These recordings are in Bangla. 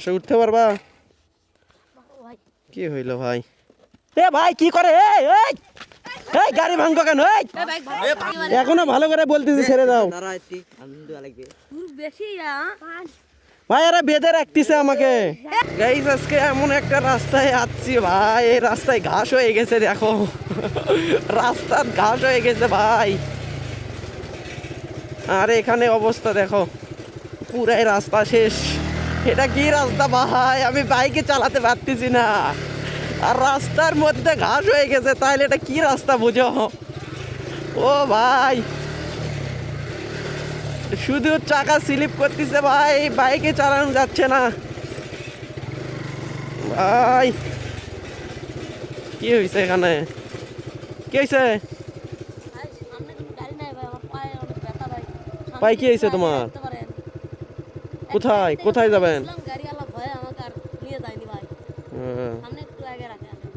সে উঠতে পারবা? কি হইল ভাই? এ ভাই কি করে? এই গাড়ি ভাঙবো কেন? এখনো ভালো করে বলতেছি ছেড়ে দাও ভাই। আরে বেঁধে রাখতেছে আমাকে। গাইস আজকে এমন একটা রাস্তায় আসছি ভাই, এই রাস্তায় ঘাস হয়ে গেছে, দেখো রাস্তার ঘাস হয়ে গেছে ভাই। আর এখানে অবস্থা দেখো, পুরাই রাস্তা শেষ। এটা কি রাস্তা ভাই? আমি বাইকে চালাতে পারতেছি না, আর রাস্তার মধ্যে ঘাস হয়ে গেছে। তাইলে এটা কি রাস্তা বুঝো? ও ভাই, শুধু চাকা স্লিপ করতেছে ভাই, বাইকে চালানো যাচ্ছে না ভাই। কি হয়েছে এখানে? কি হয়েছে ভাই? কি হয়েছে তোমার? কোথায় কোথায় যাবেন?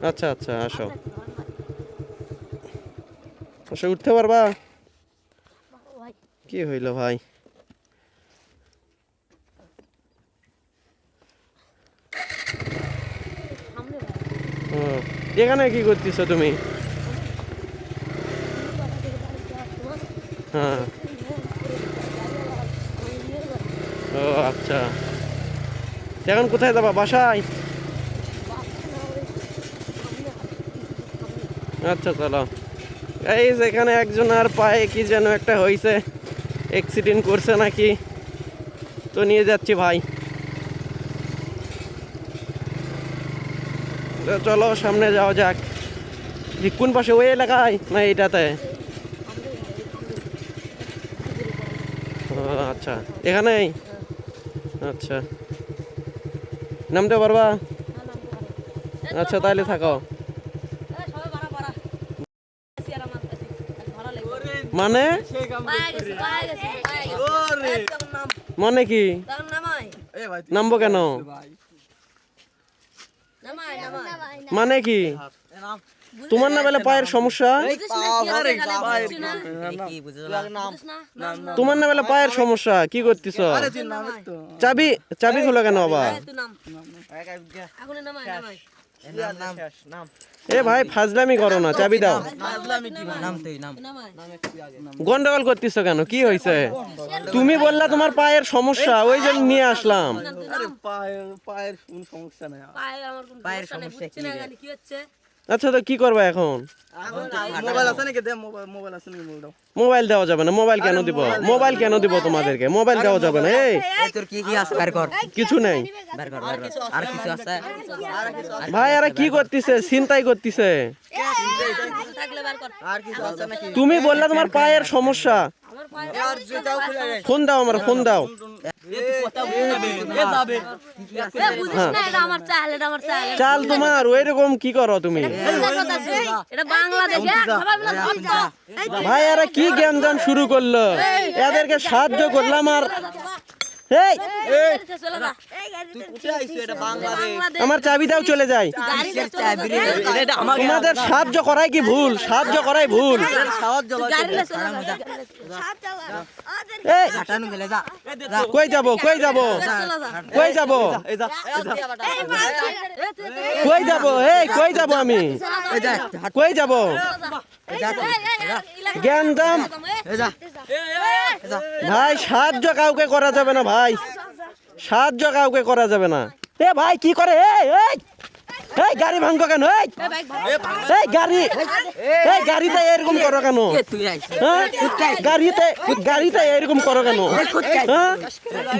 আচ্ছা আচ্ছা, আসো আসো, উঠতে পারবা? কি হইল ভাই? এখানে কি করতেছো তুমি? হ্যাঁ, ও আচ্ছা, এখন কোথায় যাবা? বাসায়? আচ্ছা চলো। এই যেখানে একজন আর পায়ে কি যেন একটা হয়েছে, অ্যাক্সিডেন্ট করছে নাকি, তো নিয়ে যাচ্ছি ভাই। চলো সামনে যাওয়া যাক। কোন পাশে? ওই এলাকায় না এইটাতে? আচ্ছা, এখানেই। আচ্ছা, নামতে পারবা? আচ্ছা তাহলে থাকো। মানে মানে কি? নামবো কেন? মানে কি? তোমার না বলে পায়ের সমস্যা? তোমার না বলে পায়ের সমস্যা, কি করতেছ? চাবি চাবি খোলো কেন আবার? এ ভাই ফাজলামি করো না, চাবি দাও। গন্ডগোল করতেছ কেন? কি হয়েছে? তুমি বললা তোমার পায়ের সমস্যা, ওই জন্য নিয়ে আসলাম। আচ্ছা তো কি করবা এখন? মোবাইল দেওয়া যাবে না। মোবাইল কেন দিব? মোবাইল কেন দিব তোমাদেরকে? মোবাইল দেওয়া যাবে না। এই কিছু নেই ভাই। আরে কি করতেছে? ছিনতাই করতেছে। তুমি বললা তোমার পায়ের সমস্যা। ফোন দাও, আমার ফোন দাও। চাল তোমার ওইরকম কি করো তুমি? ভাই এরা কি জ্ঞান জান শুরু করলো, এদেরকে সাহায্য করলাম আর আমার চাবি দাও, চলে যাই। তোমাদের সাহায্য করাই কি ভুল? সাহায্য করাই ভুল। কই যাব? কই যাব? কই যাব? কই যাব? এই কই যাব? আমি কই যাব? জ্ঞান দাম ভাই। সাহায্য কাউকে করা যাবে না ভাই, সাহায্য কাউকে করা যাবে না। এ ভাই কি করে? এই গাড়ি ভাঙবো কেন? এই গাড়িতে এরকম করো কেন? গাড়িতে এরকম করো কেন?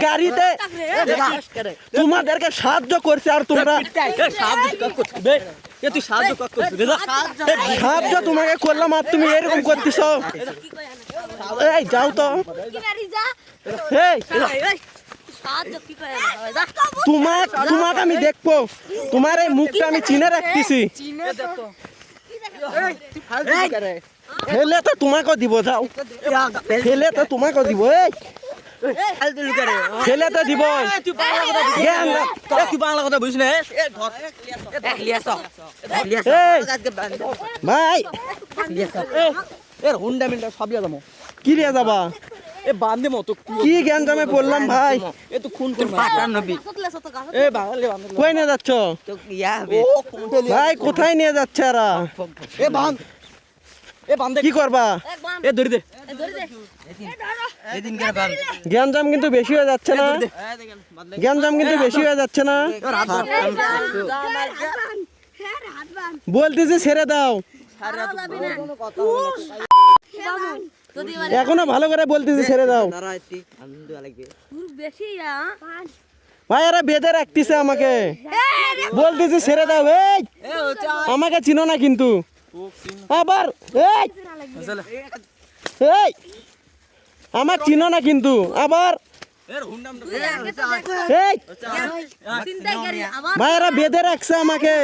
গাড়িতে তোমাদেরকে সাহায্য করছে আর তোমরা সাহায্য তোমাকে করলাম আর তুমি এরকম করতেছ। এই যাও তো। তোমাকে আমি দেখবো, তোমার এই মুখটা আমি চিনে রাখতেছি। ফেলে তো তোমাকেও দিব, যাও ফেলে তো তোমাকেও দিব। ফেলে তো দিব। বাংলা কথা বুঝিস না ভাই? হুন্ডা মিন্ডা সব যাবো। কি নিয়ে যাবা? এ বান্ধে মতো কি গ্যাঞ্জামে পড়লাম ভাই। এ তো খুন করবে পাটার নবী এ বাঙালি বান্ধে কই নিয়ে যাচ্ছ তো ইয়া হবে ভাই? কোথায় নিয়ে যাচ্ছে এরা? এ বান্ধ এ বান্ধে কি করবা? এ ধরে দে এদিন কে বান্ধ গ্যাঞ্জাম কিন্তু বেশি হয়ে যাচ্ছে না? গ্যাঞ্জাম কিন্তু বেশি হয়ে যাচ্ছে না? বলতেছি ছেড়ে দাও। এখনো ভালো করে বলতেছি ছেড়ে দাও। ভাই এরা বেঁধে রাখতেছে আমাকে, বলতেছি ছেড়ে দাও। এই আমাকে চিনো না কিন্তু আবার। এই এই আমার চিনো না কিন্তু আবার। এই ভাই এরা বেঁধে রাখছে আমাকে,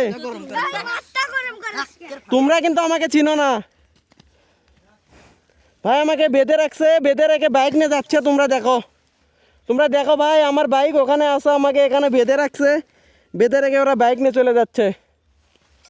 তোমরা কিন্তু আমাকে চিনো না। ভাই আমাকে বেঁধে রাখছে, বেঁধে রেখে বাইক নিয়ে যাচ্ছে। তোমরা দেখো, তোমরা দেখো ভাই, আমার বাইক ওখানে আছে, আমাকে এখানে বেঁধে রাখছে, বেঁধে রেখে ওরা বাইক নিয়ে চলে যাচ্ছে।